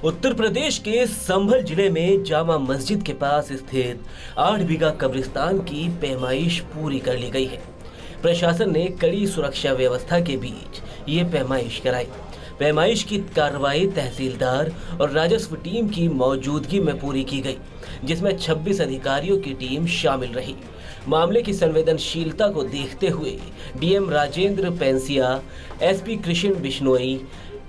उत्तर प्रदेश के संभल जिले में जामा मस्जिद के पास स्थित 8 बीघा कब्रिस्तान की पैमाइश पूरी कर ली गई है। प्रशासन ने कड़ी सुरक्षा व्यवस्था के बीच ये पैमाइश कराई। पैमाइश की कार्रवाई तहसीलदार और राजस्व टीम की मौजूदगी में पूरी की गई, जिसमें 26 अधिकारियों की टीम शामिल रही। मामले की संवेदनशीलता को देखते हुए DM Rajendra Pensia, SP Krishna Bishnoi,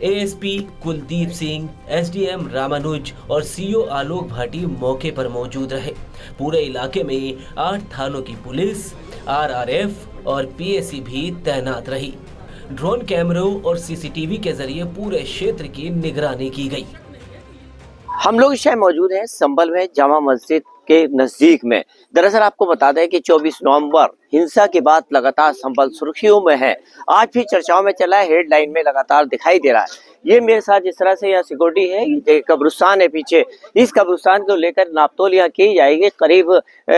ASP Kuldeep Singh, SDM Ramanuj और सीओ आलोक भाटी मौके पर मौजूद रहे। पूरे इलाके में 8 थानों की पुलिस, आरआरएफ और पीएसी भी तैनात रही। ड्रोन कैमरों और सीसीटीवी के जरिए पूरे क्षेत्र की निगरानी की गई। हम लोग इस टाइम मौजूद हैं संभल में जामा मस्जिद के नजदीक में। दरअसल आपको बता दें कि 24 नवंबर हिंसा के बाद लगातार संभल सुर्खियों में है। आज भी चर्चाओं में चला है, हेडलाइन में लगातार दिखाई दे रहा है। ये मेरे साथ जिस तरह से यहाँ सिक्योरिटी है, ये कब्रिस्तान है पीछे, इस कब्रिस्तान को लेकर नापतोल यहाँ की जाएगी। करीब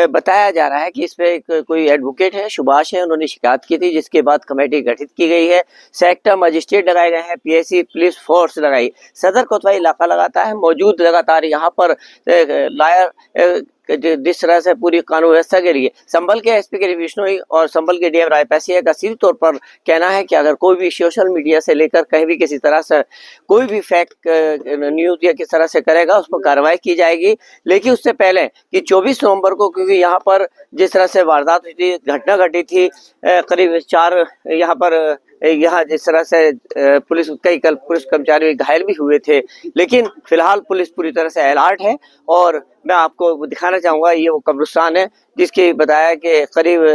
बताया जा रहा है कि इस पे कोई एडवोकेट है, सुभाष है, उन्होंने शिकायत की थी, जिसके बाद कमेटी गठित की गई है। सेक्टर मजिस्ट्रेट लगाए गए हैं, पीएसी पुलिस फोर्स लगाई, सदर कोतवाली इलाका लगाता है मौजूद लगातार यहाँ पर लायर जिस तरह से पूरी कानून व्यवस्था के लिए संभल के एसपी के बिश्नोई और संभल के डीएम रायपेसिया का सीधे तौर पर कहना है कि अगर कोई भी सोशल मीडिया से लेकर कहीं भी किसी तरह से कोई भी फैक्ट न्यूज या किस तरह से करेगा उस पर कार्रवाई की जाएगी। लेकिन उससे पहले कि 24 नवंबर को, क्योंकि यहाँ पर जिस तरह से वारदात हुई थी, घटना घटी थी, करीब 4 यहाँ जिस तरह से पुलिस कर्मचारी घायल भी हुए थे, लेकिन फिलहाल पुलिस पूरी तरह से अलर्ट है। और मैं आपको दिखाना चाहूंगा, ये वो कब्रिस्तान है जिसकी बताया कि करीब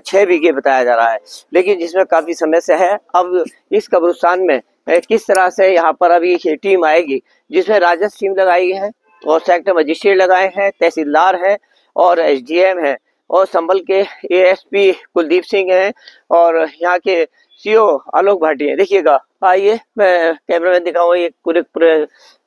6 बीघे बताया जा रहा है, लेकिन जिसमें काफी समस्या है। अब इस कब्रिस्तान में किस तरह से यहाँ पर अभी टीम आएगी, जिसमें राजस्व टीम लगाई है और सेक्टर मजिस्ट्रेट लगाए हैं, तहसीलदार है और एसडीएम है और संभल के एएसपी कुलदीप सिंह हैं और यहाँ के सीओ आलोक भाटी है। देखिएगा, आइए मैं कैमरामैन दिखाऊंगा। ये पूरे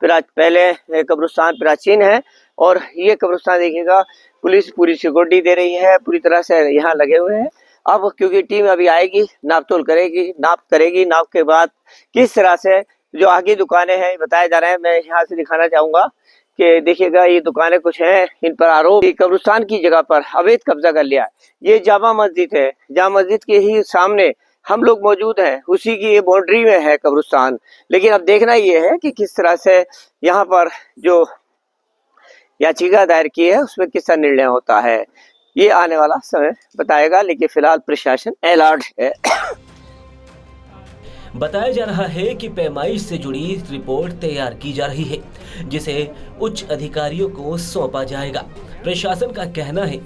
पहले कब्रिस्तान प्राचीन है और ये कब्रिस्तान देखिएगा, पुलिस पूरी सिक्योरिटी दे रही है, पूरी तरह से यहाँ लगे हुए हैं। अब क्योंकि टीम अभी आएगी, नापतोल करेगी, नाप के बाद किस तरह से जो आगे दुकानें हैं बताया जा रहा है, मैं यहाँ से दिखाना चाहूंगा कि देखिएगा, ये दुकानें कुछ हैं, इन पर आरोप कब्रिस्तान की जगह पर अवैध कब्जा कर लिया। ये जामा मस्जिद है, जामा मस्जिद के ही सामने हम लोग मौजूद हैं, उसी की ये बाउंड्री में है कब्रिस्तान। लेकिन अब देखना ये है कि किस तरह से यहाँ पर जो याचिका दायर की है उसमें किस तरह निर्णय होता है, ये आने वाला समय बताएगा। लेकिन फिलहाल प्रशासन अलर्ट है। बताया जा रहा है कि पैमाइश से जुड़ी रिपोर्ट तैयार की जा रही है, जिसे उच्च अधिकारियों को सौंपा जाएगा। प्रशासन का कहना है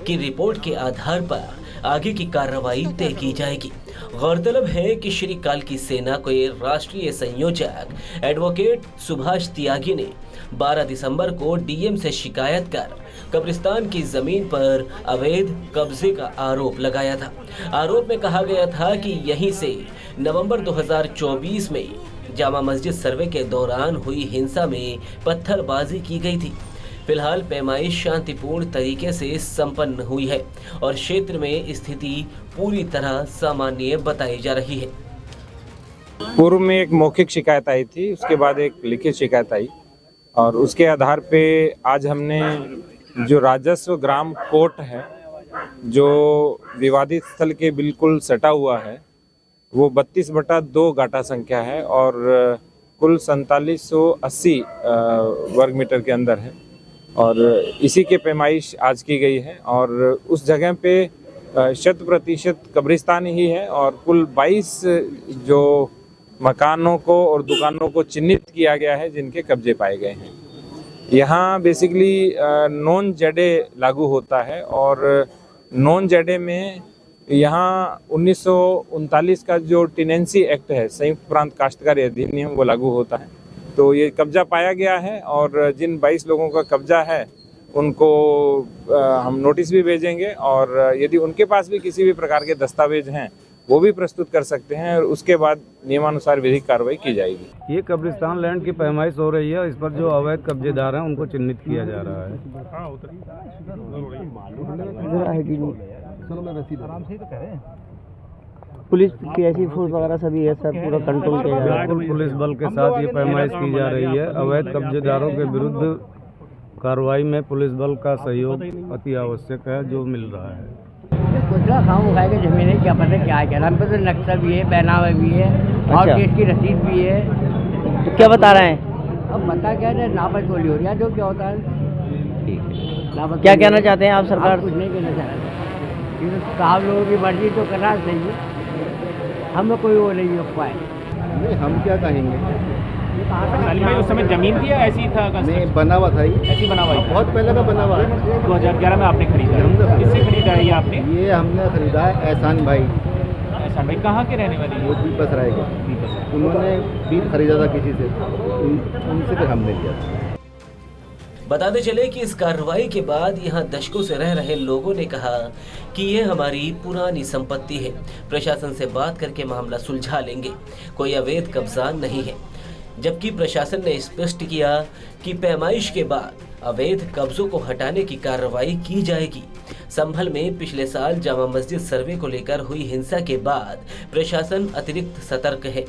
कि रिपोर्ट के आधार पर आगे की कार्रवाई तय की जाएगी। गौरतलब है कि श्री काल की सेना के राष्ट्रीय संयोजक एडवोकेट सुभाष त्यागी ने 12 दिसंबर को डीएम से शिकायत कर कब्रिस्तान की जमीन पर अवैध कब्जे का आरोप लगाया था। आरोप में कहा गया था कि यहीं से नवंबर 2024 में जामा मस्जिद सर्वे के दौरान हुई हिंसा में पत्थरबाजी की गई थी। फिलहाल पैमाइश शांतिपूर्ण तरीके से संपन्न हुई है और क्षेत्र में स्थिति पूरी तरह सामान्य बताई जा रही है। पूर्व में एक मौखिक शिकायत आई थी, उसके बाद एक लिखित शिकायत आई और उसके आधार पे आज हमने जो राजस्व ग्राम कोर्ट है, जो विवादित स्थल के बिल्कुल सटा हुआ है, वो 32/2 गाटा संख्या है और कुल 4780 वर्ग मीटर के अंदर है और इसी के पैमाइश आज की गई है। और उस जगह पे 100% कब्रिस्तान ही है और कुल 22 जो मकानों को और दुकानों को चिन्हित किया गया है जिनके कब्जे पाए गए हैं। यहाँ बेसिकली नॉन जेडे लागू होता है और नॉन जेडे में यहाँ 1939 का जो टेनेंसी एक्ट है, संयुक्त प्रांत काश्तकारी अधिनियम, वो लागू होता है। तो ये कब्जा पाया गया है और जिन 22 लोगों का कब्जा है उनको हम नोटिस भी भेजेंगे और यदि उनके पास भी किसी भी प्रकार के दस्तावेज हैं वो भी प्रस्तुत कर सकते हैं और उसके बाद नियमानुसार विधिक कार्रवाई की जाएगी। ये कब्रिस्तान लैंड की पैमाइश हो रही है, इस पर जो अवैध कब्जेदार हैं उनको चिन्हित किया जा रहा है। पुलिस पीएसी फोर्स वगैरह सभी है, सब पूरा कंट्रोल किया जा रहा है। बिल्कुल पुलिस बल के साथ ये पैमाइश की जा रही है। अवैध कब्जेदारों के विरुद्ध कार्रवाई में पुलिस बल का सहयोग अति आवश्यक है, जो मिल रहा है। कुछ खाऊं खाए के जमीनें क्या पता क्या है, क्या हम पे तो नक्शा भी है, पहनावा भी है और अच्छा। केस की रसीद भी है। तो क्या बता रहे हैं? अब बता क्या है, नापतोली हो रही है, जो क्या होता है। नापतोली क्या कहना चाहते हैं आप सरकार आप कुछ नहीं कहना चाह रहे, साहब लोगों की मर्जी तो करना चाहिए, हम लोग कोई वो नहीं हो पाए। नहीं, हम क्या कहेंगे। सलीम भाई उस समय जमीन थी या ऐसी ही था? नहीं, बना हुआ था ये, ऐसी बना हुआ ही था। बहुत पहले का बना हुआ है। 2011 में आपने खरीदा है। किससे खरीदा है ये आपने? ये हमने खरीदा है एहसान भाई, ऐसा भाई कहाँ के रहने वाले वो दीपस राय के। उन्होंने भी खरीदा था किसी से, उनसे फिर हमने लिया था। बताते चले कि इस कार्रवाई के बाद यहां दशकों से रह रहे लोगों ने कहा कि ये हमारी पुरानी संपत्ति है, प्रशासन से बात करके मामला सुलझा लेंगे, कोई अवैध कब्जा नहीं है। जबकि प्रशासन ने स्पष्ट किया कि पैमाइश के बाद अवैध कब्जों को हटाने की कार्रवाई की जाएगी। संभल में पिछले साल जामा मस्जिद सर्वे को लेकर हुई हिंसा के बाद प्रशासन अतिरिक्त सतर्क है।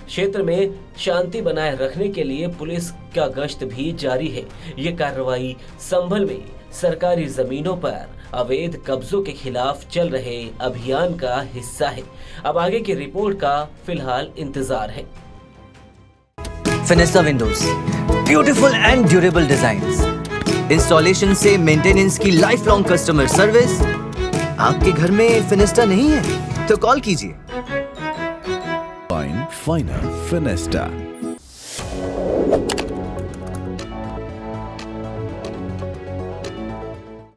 क्षेत्र में शांति बनाए रखने के लिए पुलिस का गश्त भी जारी है। ये कार्रवाई संभल में सरकारी जमीनों पर अवैध कब्जों के खिलाफ चल रहे अभियान का हिस्सा है। अब आगे की रिपोर्ट का फिलहाल इंतजार है। Fenesta windows, beautiful and durable designs, installation से मेंटेनेंस की लाइफ लॉन्ग कस्टमर सर्विस। आपके घर में फिनिस्टा नहीं है तो कॉल कीजिए। Finer Finesta.